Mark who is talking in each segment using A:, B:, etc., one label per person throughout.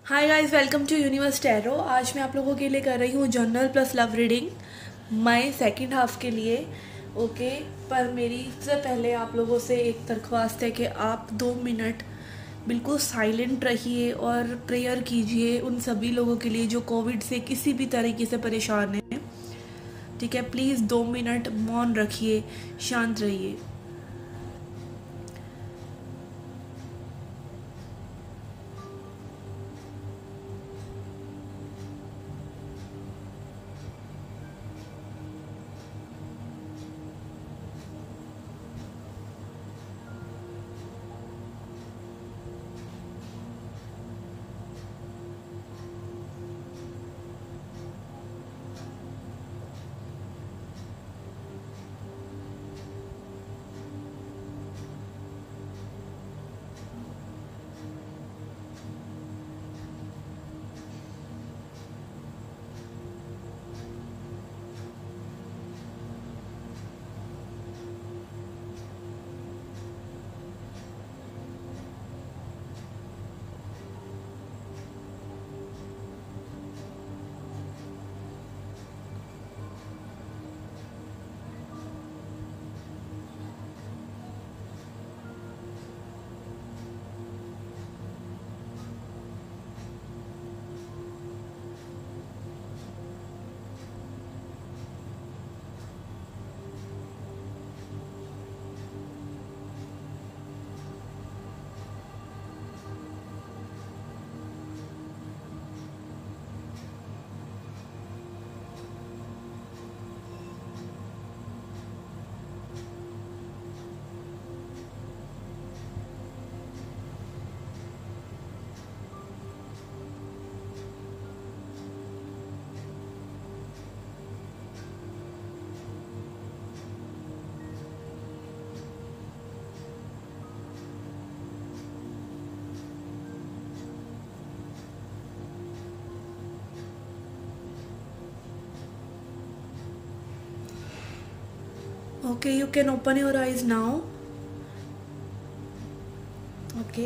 A: Hi guys, welcome to universe tarot. आज मैं आप लोगों के लिए कर रही हूँ general plus love reading May second half के लिए। ओके, पर मेरी से पहले आप लोगों से एक दरख्वास्त है कि आप 2 मिनट बिल्कुल साइलेंट रहिए और प्रेयर कीजिए उन सभी लोगों के लिए जो कोविड से किसी भी तरीके से परेशान हैं। ठीक है, प्लीज़ 2 मिनट मौन रखिए, शांत रहिए। Okay, you can open your eyes now. Okay,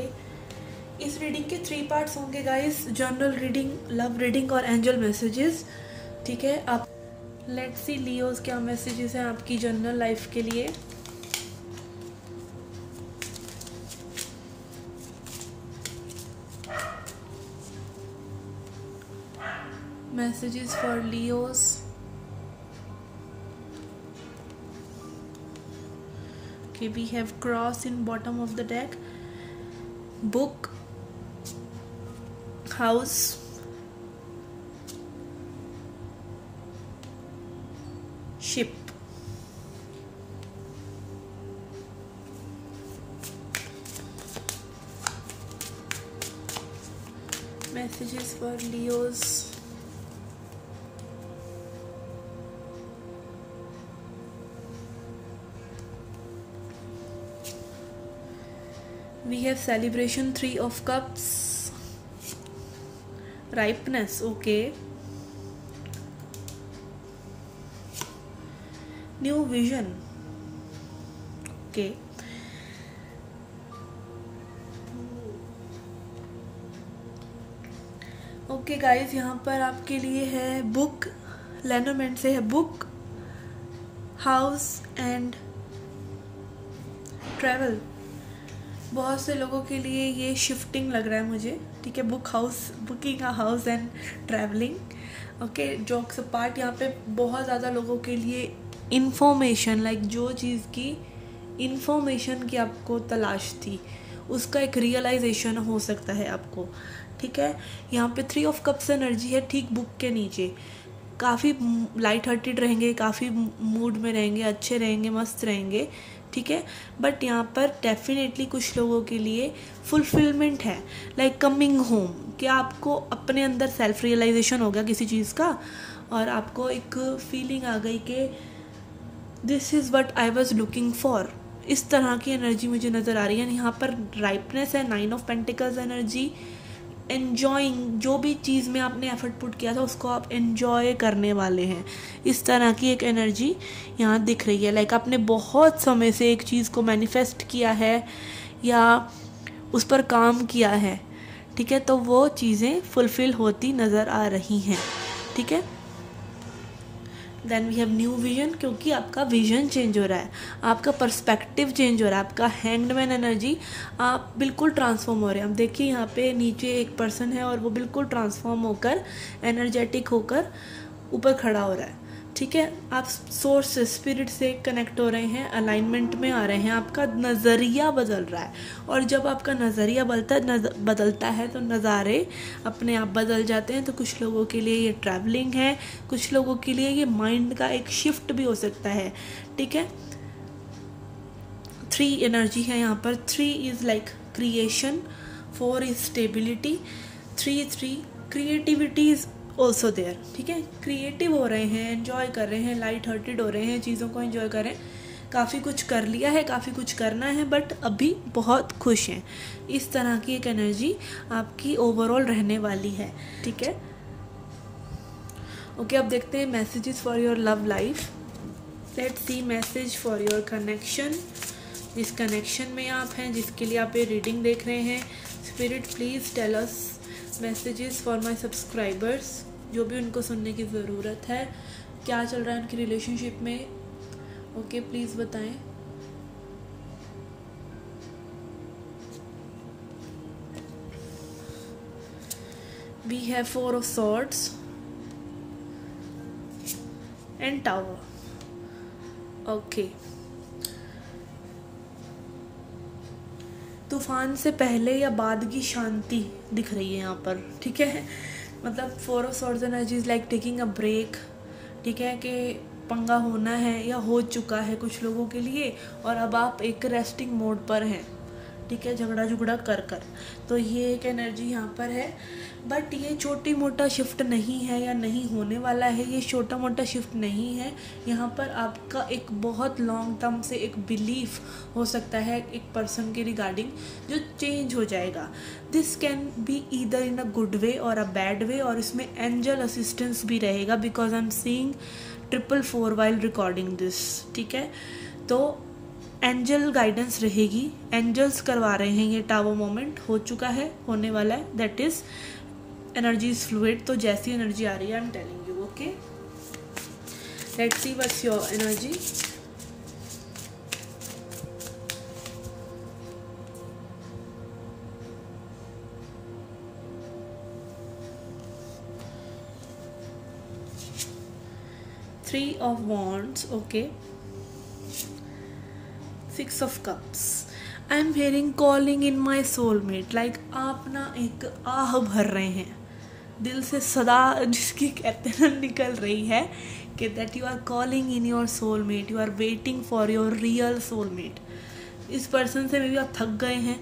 A: इस रीडिंग के 3 पार्ट्स होंगे guys, general reading, love reading और एंजल मैसेजेस। ठीक है, आप लेट्स सी लियोस क्या मैसेजेस हैं आपकी जनरल लाइफ के लिए। Messages for Leos. Okay, we have cross in bottom of the deck, book, house, ship. Messages for Leos. We have celebration, 3 of Cups, ripeness. Okay, new vision. Okay, okay guys, यहाँ पर आपके लिए है book, लेनोमेंट से है book, house and travel. बहुत से लोगों के लिए ये शिफ्टिंग लग रहा है मुझे। ठीक है, book house, booking a house and travelling. Okay, jokes apart, यहाँ पे बहुत ज़्यादा लोगों के लिए इंफॉर्मेशन, लाइक जो चीज़ की इंफॉर्मेशन की आपको तलाश थी उसका एक रियलाइजेशन हो सकता है आपको। ठीक है, यहाँ पे 3 of Cups एनर्जी है ठीक बुक के नीचे। काफ़ी लाइट हार्टेड रहेंगे, काफ़ी मूड में रहेंगे, अच्छे रहेंगे, मस्त रहेंगे। ठीक है, बट यहाँ पर डेफिनेटली कुछ लोगों के लिए फुलफिलमेंट है, लाइक कमिंग होम। क्या आपको अपने अंदर सेल्फ रियलाइजेशन हो गया किसी चीज़ का और आपको एक फीलिंग आ गई कि this is what I was looking for. इस तरह की एनर्जी मुझे नज़र आ रही है। यहाँ पर राइपनेस है, 9 of Pentacles एनर्जी, एन्जॉइंग, जो भी चीज़ में आपने एफर्ट पुट किया था उसको आप एन्जॉय करने वाले हैं। इस तरह की एक एनर्जी यहाँ दिख रही है। लाइक आपने बहुत समय से एक चीज़ को मैनिफेस्ट किया है या उस पर काम किया है। ठीक है, तो वो चीज़ें फुलफ़िल होती नज़र आ रही हैं, ठीक है। Then we have new vision, क्योंकि आपका विजन चेंज हो रहा है, आपका पर्सपेक्टिव चेंज हो रहा है, आपका हैंडमैन एनर्जी, आप बिल्कुल ट्रांसफॉर्म हो रहे हैं। आप देखिए यहाँ पे नीचे एक पर्सन है और वो बिल्कुल ट्रांसफॉर्म होकर, एनर्जेटिक होकर ऊपर खड़ा हो रहा है, ठीक है। आप सोर्स से, स्पिरिट से कनेक्ट हो रहे हैं, अलाइनमेंट में आ रहे हैं, आपका नज़रिया बदल रहा है। और जब आपका नज़रिया बदलता है तो नज़ारे अपने आप बदल जाते हैं। तो कुछ लोगों के लिए ये ट्रैवलिंग है, कुछ लोगों के लिए ये माइंड का एक शिफ्ट भी हो सकता है, ठीक है। 3 एनर्जी है यहाँ पर। 3 is like creation, 4 is stability, 3 creativity is also there, ठीक है। क्रिएटिव हो रहे हैं, एंजॉय कर रहे हैं, लाइट हार्टेड हो रहे हैं, चीज़ों को एंजॉय कर रहे हैं। काफ़ी कुछ कर लिया है, काफ़ी कुछ करना है, बट अभी बहुत खुश हैं। इस तरह की एक एनर्जी आपकी ओवरऑल रहने वाली है, ठीक है। ओके, अब देखते हैं messages for your love life. Let's see message for your connection. जिस कनेक्शन में आप हैं, जिसके लिए आप ये रीडिंग देख रहे हैं, spirit please tell us messages for my subscribers, जो भी उनको सुनने की ज़रूरत है, क्या चल रहा है उनकी रिलेशनशिप में। ओके, प्लीज़ बताएं। We have 4 of swords and tower. Okay, तूफान से पहले या बाद की शांति दिख रही है यहाँ पर, ठीक है। मतलब 4 of swords energy is like taking a break, ठीक है, कि पंगा होना है या हो चुका है कुछ लोगों के लिए, और अब आप एक रेस्टिंग मोड पर हैं, ठीक है, झगड़ा झुगड़ा कर कर। तो ये एक एनर्जी यहाँ पर है, बट ये छोटी मोटा शिफ्ट नहीं है या नहीं होने वाला है, ये छोटा मोटा शिफ्ट नहीं है। यहाँ पर आपका एक बहुत लॉन्ग टर्म से एक बिलीफ हो सकता है एक पर्सन के रिगार्डिंग, जो चेंज हो जाएगा। This can be either in a good way और अ बैड वे, और इसमें एंजल असिस्टेंस भी रहेगा, because I am seeing 444 while recording this, ठीक है। तो एंजल गाइडेंस रहेगी, एंजल्स करवा रहे हैं, ये टावर मोमेंट हो चुका है, होने वाला है, that is energy is fluid. तो जैसी एनर्जी आ रही है I am telling you, okay. Let's see what's your energy. Three of Wands, okay. 6 of Cups. I am hearing calling in my soulmate. Like आप ना एक आह भर रहे हैं दिल से, सदा जिसकी कहते हैं निकल रही है कि that you are calling in your soulmate, you are waiting for your real soulmate. इस पर्सन से मे भी आप थक गए हैं,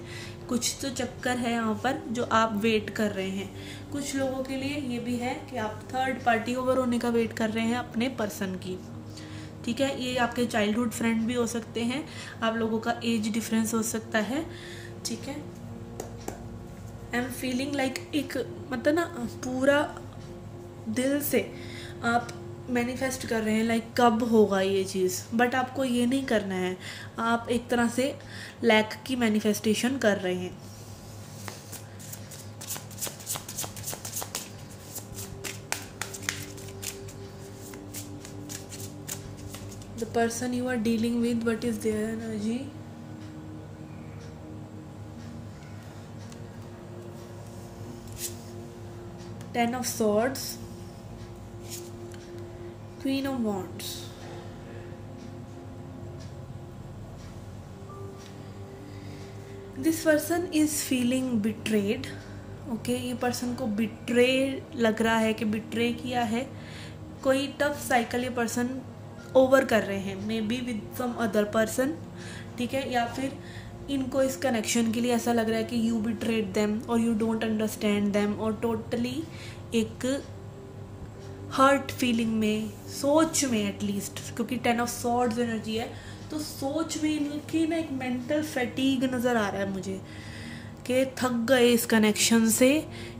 A: कुछ तो चक्कर है यहाँ पर जो आप वेट कर रहे हैं। कुछ लोगों के लिए ये भी है कि आप थर्ड पार्टी ओवर होने का वेट कर रहे हैं अपने पर्सन की, ठीक है। ये आपके चाइल्डहुड फ्रेंड भी हो सकते हैं, आप लोगों का एज डिफरेंस हो सकता है, ठीक है। आई एम फीलिंग लाइक एक मतलब ना पूरा दिल से आप मैनिफेस्ट कर रहे हैं लाइक कब होगा ये चीज़, बट आपको ये नहीं करना है, आप एक तरह से लैक की मैनिफेस्टेशन कर रहे हैं। The person you are dealing with, what is their energy? Ten of Swords, Queen of Wands. This person is feeling betrayed. Okay, ये पर्सन को बिट्रे लग रहा है कि बिट्रे किया है, कोई टफ साइकिल ये पर्सन ओवर कर रहे हैं, maybe with some other person, ठीक है। या फिर इनको इस कनेक्शन के लिए ऐसा लग रहा है कि यू बिट्रेड देम और यू डोंट अंडरस्टैंड देम, और टोटली एक हर्ट फीलिंग में, सोच में एटलीस्ट, क्योंकि 10 ऑफ सॉर्ड्स एनर्जी है, तो सोच में इनकी ना एक मेंटल फैटीग नज़र आ रहा है मुझे कि थक गए इस कनेक्शन से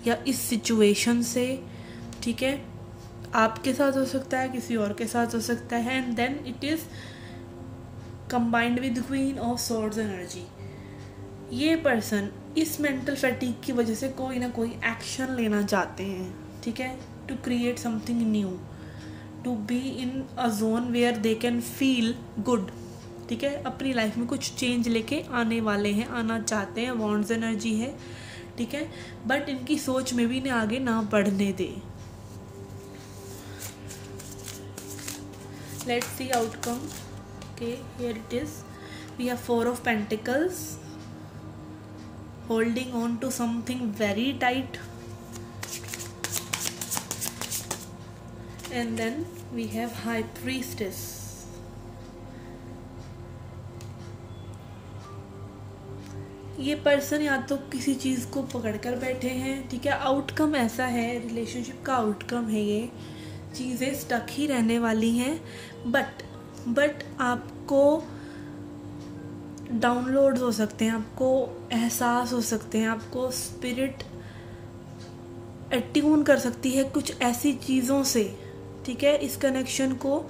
A: या इस सिचुएशन से, ठीक है। आपके साथ हो सकता है, किसी और के साथ हो सकता है, and then it is combined with queen of swords energy. ये पर्सन इस मेंटल फैटिग की वजह से कोई ना कोई एक्शन लेना चाहते हैं, ठीक है, to create something new, to be in a zone where they can feel good, ठीक है, अपनी लाइफ में कुछ चेंज लेके आने वाले हैं, आना चाहते हैं, वॉन्ट्स एनर्जी है, ठीक है, बट इनकी सोच में भी इन्हें आगे ना बढ़ने दे। Let's see outcome. Okay, here it is, we have 4 of Pentacles, holding on to something very tight, and then we have High Priestess. ये पर्सन या तो किसी चीज़ को पकड़ कर बैठे हैं, ठीक है, आउटकम ऐसा है, रिलेशनशिप का आउटकम है, ये चीज़ें स्टक ही रहने वाली हैं, बट आपको डाउनलोड्स हो सकते हैं, आपको एहसास हो सकते हैं, आपको स्पिरिट अट्यून कर सकती है कुछ ऐसी चीज़ों से, ठीक है, इस कनेक्शन को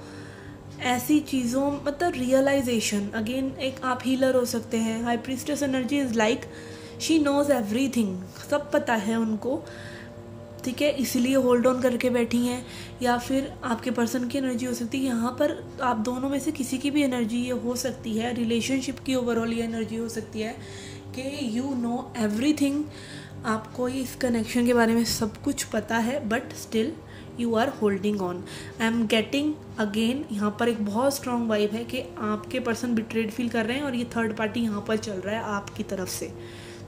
A: ऐसी चीज़ों, मतलब रियलाइजेशन, अगेन एक आप हीलर हो सकते हैं। High priestess energy is like she knows everything, सब पता है उनको, ठीक है, इसलिए होल्ड ऑन करके बैठी हैं। या फिर आपके पर्सन की एनर्जी हो सकती है, यहाँ पर आप दोनों में से किसी की भी एनर्जी ये हो सकती है, रिलेशनशिप की ओवरऑल ये एनर्जी हो सकती है कि यू नो एवरीथिंग, आपको इस कनेक्शन के बारे में सब कुछ पता है, but still you are holding on. I am getting again, यहाँ पर एक बहुत स्ट्रॉन्ग वाइब है कि आपके पर्सन बिट्रेड फील कर रहे हैं और ये थर्ड पार्टी यहाँ पर चल रहा है आपकी तरफ से।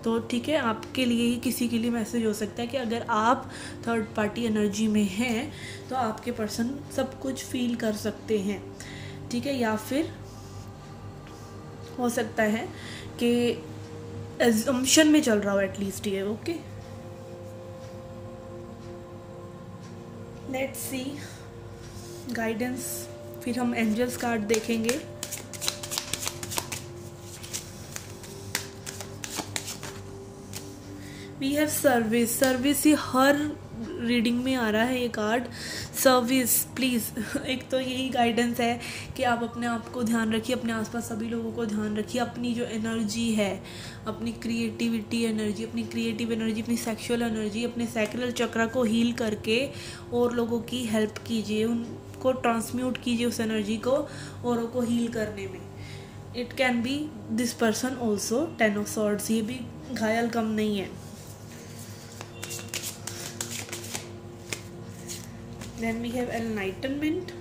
A: तो ठीक है, आपके लिए ही किसी के लिए मैसेज हो सकता है कि अगर आप थर्ड पार्टी एनर्जी में हैं तो आपके पर्सन सब कुछ फील कर सकते हैं, ठीक है, या फिर हो सकता है कि एजम्पशन में चल रहा हो एटलीस्ट ये। ओके, लेट्स सी गाइडेंस, फिर हम एंजल्स कार्ड देखेंगे। वी हैव सर्विस, सर्विस ये हर रीडिंग में आ रहा है ये कार्ड, सर्विस प्लीज़। एक तो यही गाइडेंस है कि आप अपने आप को ध्यान रखिए, अपने आसपास सभी लोगों को ध्यान रखिए, अपनी जो एनर्जी है, अपनी क्रिएटिविटी एनर्जी, अपनी क्रिएटिव एनर्जी, अपनी सेक्सुअल एनर्जी, अपने सैक्रल चक्र को हील करके और लोगों की हेल्प कीजिए, उनको ट्रांसम्यूट कीजिए उस एनर्जी को औरों को हील करने में। It can be this person also, 10 of Swords, ये भी घायल कम नहीं है। Then we have enlightenment,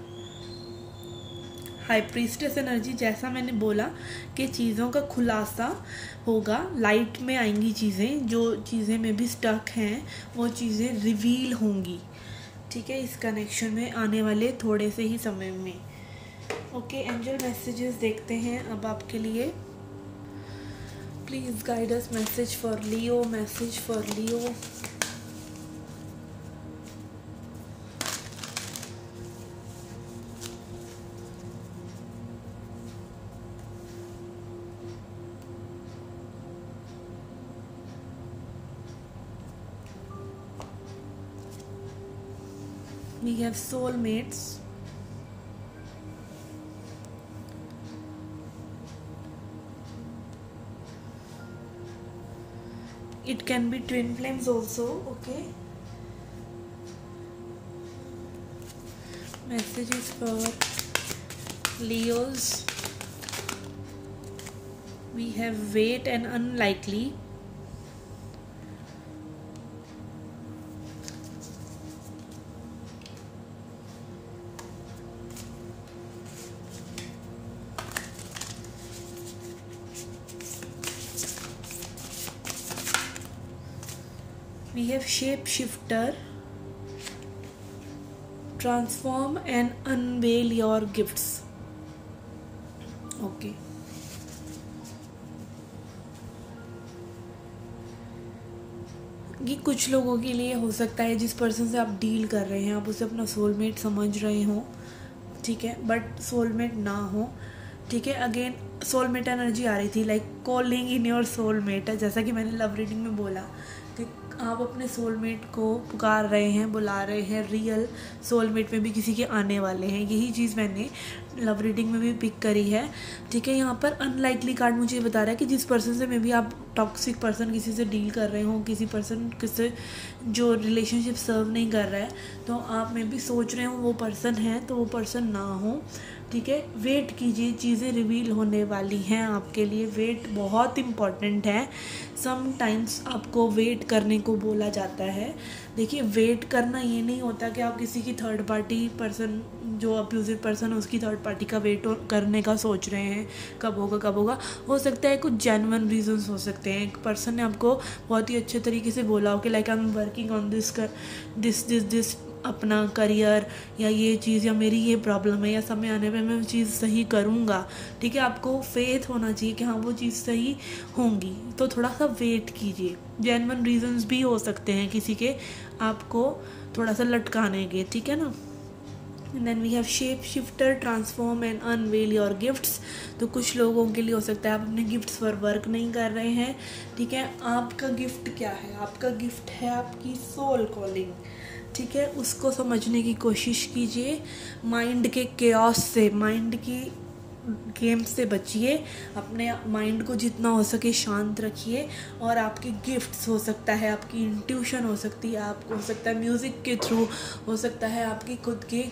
A: high priestess energy, जैसा मैंने बोला कि चीज़ों का खुलासा होगा, लाइट में आएंगी चीज़ें, जो चीज़ें में भी स्टक हैं वो चीज़ें रिवील होंगी, ठीक है, इस कनेक्शन में आने वाले थोड़े से ही समय में। ओके, एंजल मैसेजेस देखते हैं अब आपके लिए। Please guide us, message for Leo, message for Leo. We have soulmates, it can be twin flames also. Okay, messages for Leos. We have wait and unlikely. We have shapeshifter, transform and unveil your gifts. Okay, ये कुछ लोगों के लिए हो सकता है जिस person से आप डील कर रहे हैं, आप उसे अपना सोलमेट समझ रहे हो, ठीक है, बट सोलमेट ना हो, ठीक है। अगेन सोलमेट एनर्जी आ रही थी, like calling in your soulmate, जैसा कि मैंने लव रीडिंग में बोला कि आप अपने सोलमेट को पुकार रहे हैं, बुला रहे हैं, रियल सोलमेट में भी किसी के आने वाले हैं। यही चीज़ मैंने लव रीडिंग में भी पिक करी है, ठीक है। यहाँ पर अनलाइकली कार्ड मुझे बता रहा है कि जिस पर्सन से मे भी आप टॉक्सिक पर्सन किसी से डील कर रहे हो, किसी पर्सन किससे जो रिलेशनशिप सर्व नहीं कर रहा है, तो आप में भी सोच रहे हो वो पर्सन है, तो वो पर्सन ना हो, ठीक है। वेट कीजिए, चीज़ें रिवील होने वाली हैं आपके लिए। वेट बहुत इम्पॉर्टेंट है। समटाइम्स आपको वेट करने को बोला जाता है। देखिए, वेट करना ये नहीं होता कि आप किसी की थर्ड पार्टी पर्सन, जो अब्यूजिव पर्सन, उसकी थर्ड पार्टी का वेट करने का सोच रहे हैं, कब होगा कब होगा। हो सकता है कुछ जेन्युइन रीजंस हो सकते हैं। एक पर्सन ने आपको बहुत ही अच्छे तरीके से बोला हो कि like I am working on this अपना करियर, या ये चीज़, या मेरी ये प्रॉब्लम है, या समय आने पे मैं वो चीज़ सही करूँगा, ठीक है। आपको फेथ होना चाहिए कि हाँ वो चीज़ सही होंगी, तो थोड़ा सा वेट कीजिए। जेन्युइन रीजंस भी हो सकते हैं किसी के आपको थोड़ा सा लटकाने के, ठीक है ना। Then we have shape shifter, transform and unveil your gifts. तो कुछ लोगों के लिए हो सकता है आप अपने गिफ्ट्स पर वर्क नहीं कर रहे हैं, ठीक है। आपका गिफ्ट क्या है? आपका गिफ्ट है आपकी सोल कॉलिंग, ठीक है। उसको समझने की कोशिश कीजिए। माइंड के केओस से, माइंड की गेम से बचिए। अपने माइंड को जितना हो सके शांत रखिए। और आपके गिफ्ट्स हो सकता है, आपकी इंट्यूशन हो सकती है, आपको हो सकता है म्यूज़िक के थ्रू, हो सकता है आपकी खुद के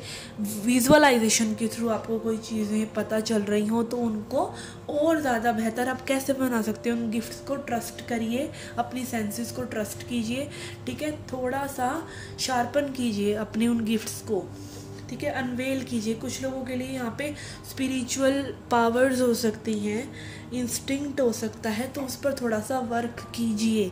A: विजुअलाइजेशन के थ्रू आपको कोई चीज़ें पता चल रही हो, तो उनको और ज़्यादा बेहतर आप कैसे बना सकते हो। उन गिफ्ट्स को ट्रस्ट करिए, अपनी सेंसेस को ट्रस्ट कीजिए, ठीक है। थोड़ा सा शार्पन कीजिए अपने उन गिफ्ट्स को, ठीक है। अनवेल कीजिए। कुछ लोगों के लिए यहाँ पे स्पिरिचुअल पावर्स हो सकती हैं, इंस्टिंक्ट हो सकता है, तो उस पर थोड़ा सा वर्क कीजिए,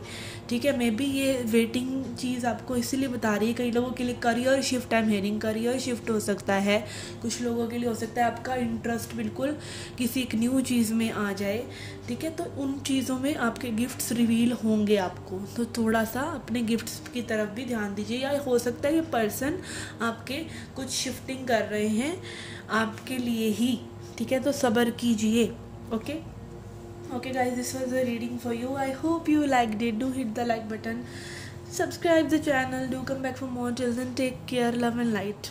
A: ठीक है। मे बी ये वेटिंग चीज़ आपको इसीलिए बता रही है। कई लोगों के लिए career shift, I am hearing career shift हो सकता है। कुछ लोगों के लिए हो सकता है आपका इंटरेस्ट बिल्कुल किसी एक न्यू चीज़ में आ जाए, ठीक है। तो उन चीज़ों में आपके गिफ्ट्स रिवील होंगे आपको, तो थोड़ा सा अपने गिफ्ट्स की तरफ भी ध्यान दीजिए। या हो सकता है ये पर्सन आपके कुछ शिफ्टिंग कर रहे हैं आपके लिए ही, ठीक है। तो सब्र कीजिए। Okay guys, this was a reading for you. I hope you liked it. Do hit the like button, subscribe the channel, do come back for more. Till then, take care, love and light.